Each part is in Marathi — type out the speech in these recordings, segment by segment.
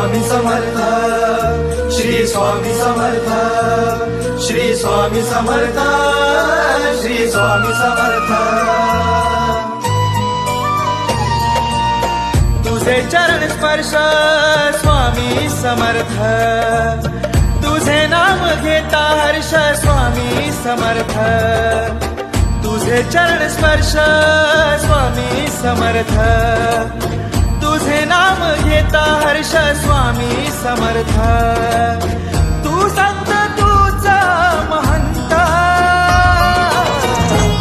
स्वामी समर्थ, श्री स्वामी समर्थ, श्री स्वामी समर्थ, श्री स्वामी समर्थ। तुझे चरण स्पर्श स्वामी समर्थ, तुझे नाम घेता हर्ष स्वामी समर्थ, तुझे चरण स्पर्श स्वामी समर्थ, तुझे नाम घेता हर्ष स्वामी समर्थ। तू संत तूचा महंत,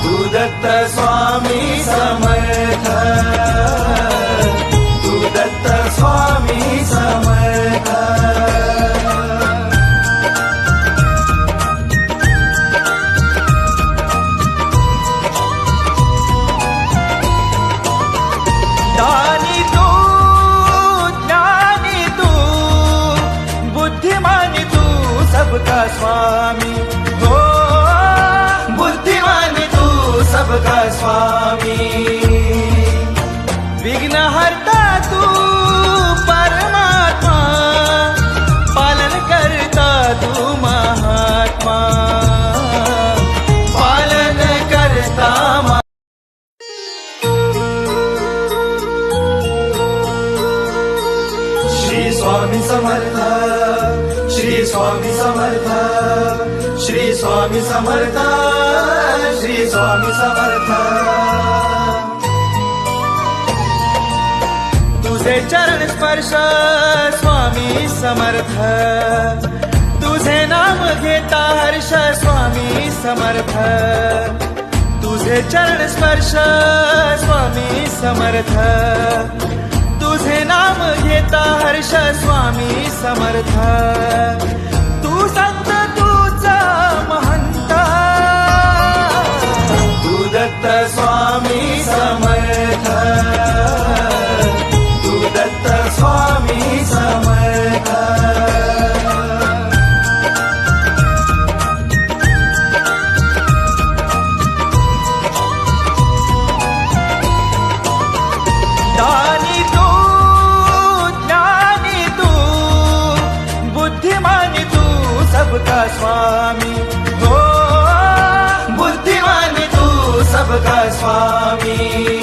तू दत्त स्वामी समर्थ, तू दत्त स्वामी समर्थ। दानी तू, ज्ञानी तू, बुद्धिमानी तू, सबका स्वामी हो, बुद्धिमानी तू सबका स्वामी। विघ्नहर्ता तू परमात्मा, पालन करता तू महात्मा, पालन करता। श्री स्वामी समर्थ, श्री स्वामी समर्थ, श्री स्वामी समर्थ, श्री स्वामी समर्थ। तुझे चरण स्पर्श स्वामी समर्थ, तुझे नाम घेता हर्ष स्वामी समर्थ, तुझे चरण स्पर्श स्वामी समर्थ, तुझे नाम घेता हर्ष स्वामी समर्थ। तू संत तूचा महंत, तू दत्त स्वामी समर्थ, तू दत्त स्वामी समर्थ। दानी तू, ज्ञानी तू, बुद्धिमानी तू, सबका स्वामी हो, बुद्धिमानी तू सबका स्वामी।